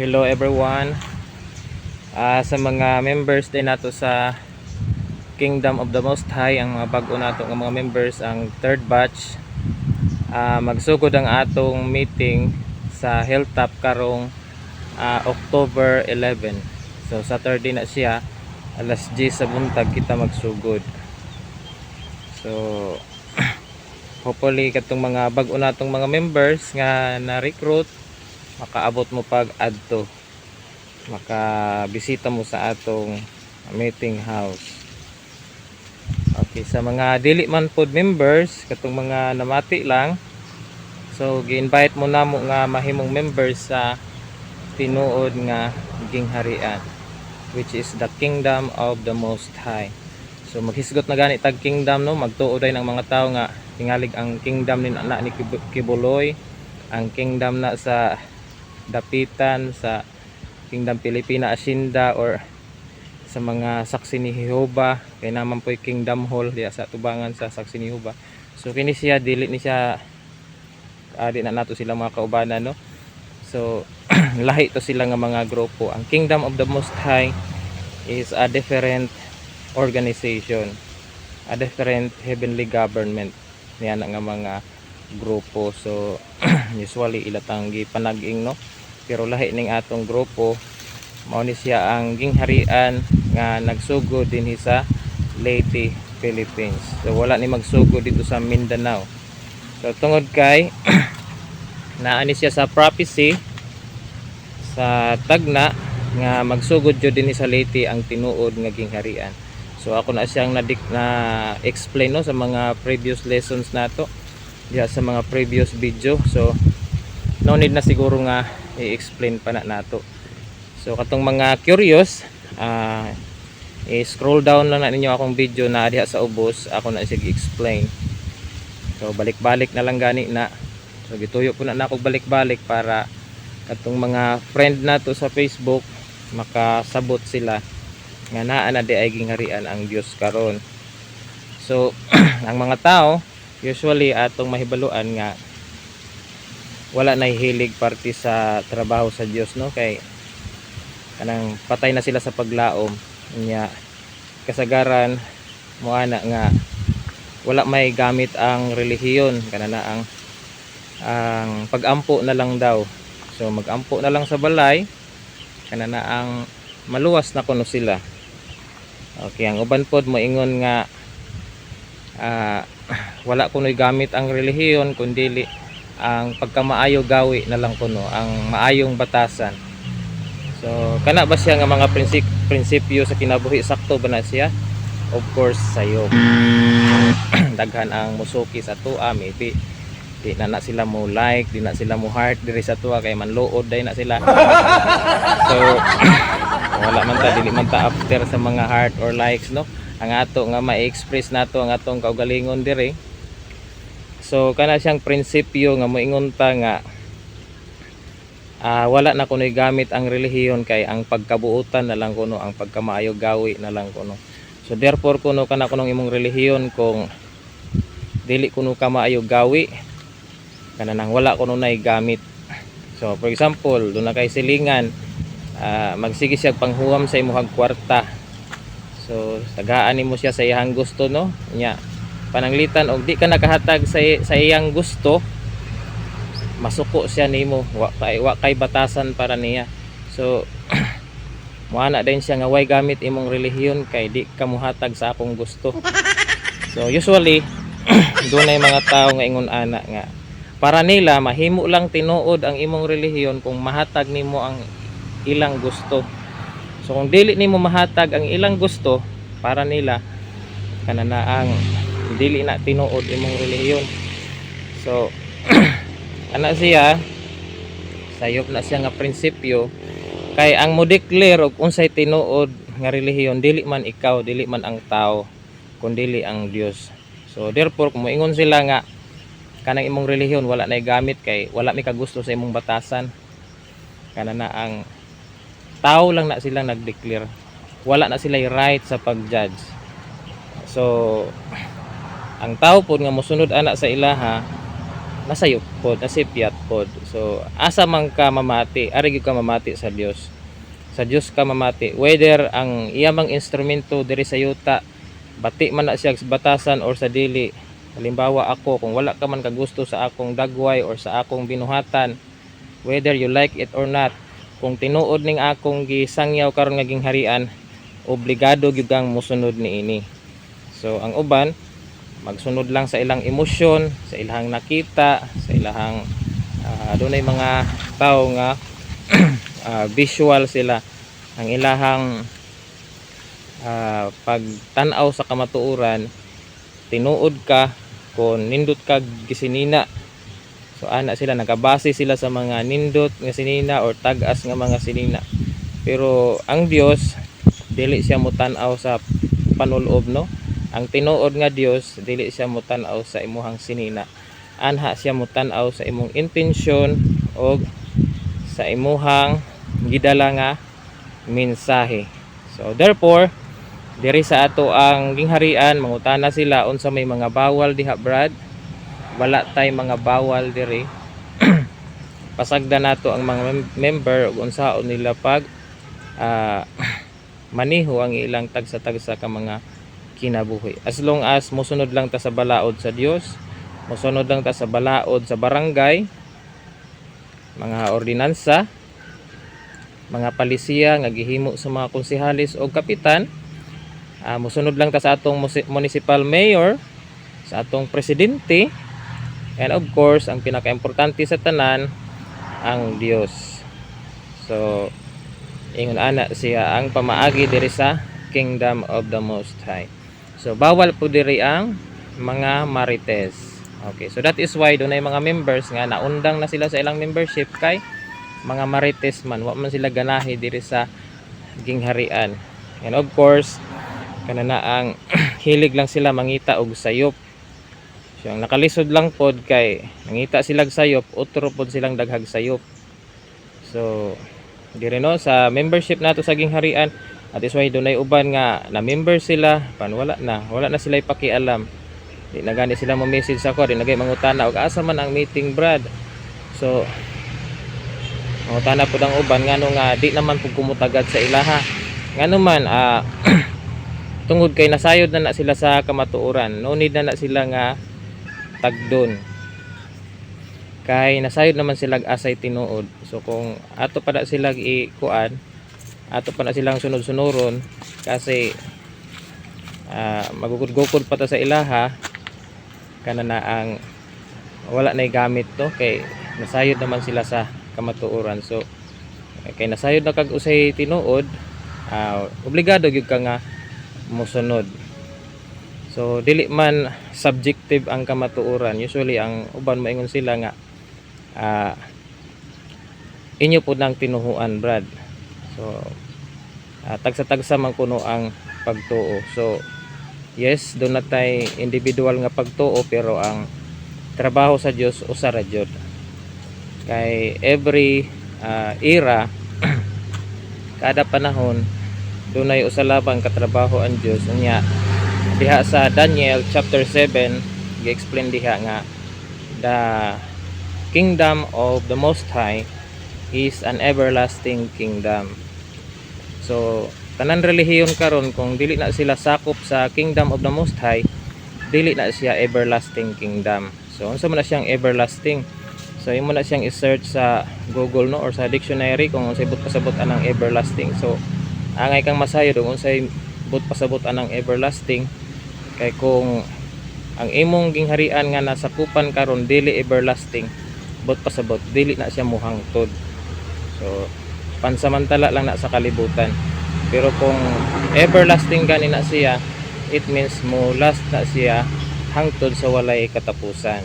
Hello everyone. Sa mga members din nato sa Kingdom of the Most High, ang mga bago nato nga mga members, ang third batch, magsugod ang atong meeting sa Hilltop karong October 11. So Saturday na siya, alas 10 sa buntag kita magsugod. So hopefully katong mga bago natong mga members nga na-recruit, makaabot mo pag adto, makabisita mo sa atong meeting house. Okay, sa mga dili man pod members, katong mga namati lang, so gi-invite mo na mo nga mahimong members sa tinuod nga gingharian, which is the Kingdom of the Most High. So maghisgot na gani tag kingdom, no, magtuo day ng mga tao nga tingalig ang kingdom ni na ni Kibuloy, ang kingdom na sa Dapitan, sa Kingdom Pilipina Asinda, or sa mga Saksi ni Jehovah, kay naman po Kingdom Hall diya sa tubangan sa Saksi ni Jehovah. So kini siya dili ni siya di na nato sila mga kaubanan, no. So lahi to sila nga mga grupo. Ang Kingdom of the Most High is a different organization, a different heavenly government niya nga mga grupo. So usually ilatang gipanag-ing, no, pero lahi ning atong grupo mao ni siya ang gingharian nga nagsugod dinhi sa Leyte, Philippines. So wala ni magsugod dito sa Mindanao. So tungod kay naa ni siya sa prophecy sa tagna nga magsugod jud dinhi sa Leyte ang tinuod nga gingharian. So ako na siyang na explain, no, sa mga previous lessons nato diya sa mga previous video. So no need na siguro nga i-explain pa na nato. So katong mga curious, i-scroll down lang na ninyo akong video na diha sa ubos, ako na sige explain. So balik-balik na lang gani na. So gituyo po na ako balik-balik para katong mga friend nato sa Facebook makasabot sila nga naa na di ay gingharian ang Dios karon. So ang mga tao usually atong mahibaluan nga wala na hilig parte sa trabaho sa Dios, no, kay kanang patay na sila sa paglaom nya kasagaran mo ana nga wala may gamit ang relihiyon, kana na ang pagampo na lang daw. So magampo na lang sa balay, kana na ang maluwas na kuno sila. Okay, ang uban pod moingon nga wala kuno'y gamit ang relihiyon kundi ang pagkamaayo gawi na lang kuno, ang maayong batasan. So kana ba siya nga mga prinsipyo sa kinabuhi, sakto ba na siya? Of course sayo. Daghan ang musuki sa tuwa, maybe di na sila mo like, di na sila mo heart diri sa tuwa kay manluod day na sila. So wala man ta, dili man ta after sa mga heart or likes, no, ang ato nga ma-express nato ang atong kaugalingon diri. So kana siyang prinsipyo nga moingon ta nga wala na kuno'y gamit ang relihiyon kay ang pagkabuutan na lang kuno, ang pagkamaayo gawi na lang kuno. So therefore kuno kana kunong imong relihiyon kung dili kuno ka maayo gawi, kana nang wala kuno nay gamit. So for example, do na kay silingan, magsige siya panghuwam sa imong kwarta. So tagaan nimo siya sa iyang gusto, no, nya pananglitan og di ka nakahatag sa iyang gusto, masuko siya nimo, wa kay batasan para niya. So moana din siya nga way gamit imong relihiyon kay di ka mohatag sa akong gusto. So usually dunay mga tao nga ingon ana nga para nila mahimo lang tinuod ang imong relihiyon kung mahatag nimo ang ilang gusto. So kung dili nimo mahatag ang ilang gusto, para nila kana na ang dili na tinuod imong relihiyon. So ana siya sayop na siya nga prinsipyo kay ang mo declare og unsay tinuod nga relihiyon dili man ikaw, dili man ang tao, kundi ang Dios. So therefore kung moingon sila nga kanang imong relihiyon wala nay gamit kay wala mi kagusto sa imong batasan, kana na ang tao lang na silang nag-declare, wala na sila right sa pag-judge. So ang tao pod nga mosunod ana sa ilaha nasayop pod, nasipyat pod. So asa man ka mamati, ari gyud ka mamati sa Dios. Sa Dios ka mamati, whether ang iyamang instrumento diri sa yuta bati man na siya sa batasan or sa dili. Halimbawa ako, kung wala ka man kagusto sa akong dagway or sa akong binuhatan, whether you like it or not, kung tinuod ning akong gisangyaw karon nga gingharian, obligado gyud kang mosunod niini. So ang uban magsunod lang sa ilang emosyon, sa ilang nakita, sa ilang dunay mga tao nga visual sila, ang ilahang pagtanaw sa kamatuoran, tinuod ka kung nindot ka gisinina. So ana sila, nagabase sila sa mga nindot nga sinina or tag-as nga mga sinina. Pero ang Dios dili siya motanaw sa panulob, no? Ang tinuod nga Dios dili siya motanaw sa imuhang sinina. Anha siya motanaw sa imong intensyon o sa imuhang gidala nga mensahe. So therefore, diri sa ato ang gingharian, mangutana sila unsa may mga bawal diha, Brad. Wala tay mga bawal diri. Pasagda nato ang mga member ug unsaon nila pag maniho ang ilang tagsa-tagsa ka mga kinabuhi. As long as mosunod lang ta sa balaod sa Dios, mosunod lang ta sa balaod sa barangay, mga ordinansa, mga palisiya nga gihimo sa mga konsehalis o kapitan, mosunod lang ta sa atong municipal mayor, sa atong presidente, and of course ang pinaka-importante sa tanan, ang Dios. So ingon ana siya ang pamaagi diri sa Kingdom of the Most High. So bawal po diri ang mga marites. Okay, so that is why dunay mga members nga naundang na sila sa ilang membership kay mga marites man, wa man sila ganahi diri sa gingharian. And of course kanana ang hilig lang sila mangita og sayop. So ang nakalisod lang pod kay mangita sila og sayop, utro pod silang daghag sayop. So dire no sa membership nato sa gingharian, at is why dunay uban nga na member sila pan wala na sila ipakialam. Di na gani sila mo message ako, di nagay mangutana og asa man ang meeting, Brad. So mangutana pud ang uban ngano nga di naman pud kumutagad sa ilaha. Ngano man tungod kay nasayod na sila sa kamatuoran, no need na sila nga tagdon. Kay nasayod naman sila asay tinuod. So kung ato pa na sila ikuan, ato pa na silang sunod-sunuron kasi magugud-gukod pa ta sa ilaha, kana na ang wala na gamit to kay nasayod naman sila sa kamatuoran. So kay nasayod na kag usay tinuod, obligado gyud ka nga mosunod. So dili man subjective ang kamatuoran. Usually ang uban maingon sila nga inyo po nang tinuhuan, Brad. So tagsa-tagsa man kuno ang pagtuo. So yes, doon na tay individual nga pagtuo, pero ang trabaho sa Dios usa ra jud. Kay every era kada panahon dunay usa labang katrabaho ang Dios. Unya diha sa Daniel chapter 7 gi-explain diha nga the kingdom of the Most High is an everlasting kingdom. So tanan relihiyon karon kung dili na sila sakop sa kingdom of the Most High, dili na siya everlasting kingdom. So unsa man na siyang everlasting? So imo na siyang i-search sa Google, no, or sa dictionary kung unsay but-pasabot anang everlasting. So angay kang masayod kung unsay but-pasabot anang everlasting. Kay kung ang imong gingharian nga nasakupan karon dili everlasting, but-pasabot dili na siya mohangtod. So pansamantala lang na sa kalibutan. Pero kung everlasting gani na siya, it means mo last na siya hangtod sa walay katapusan.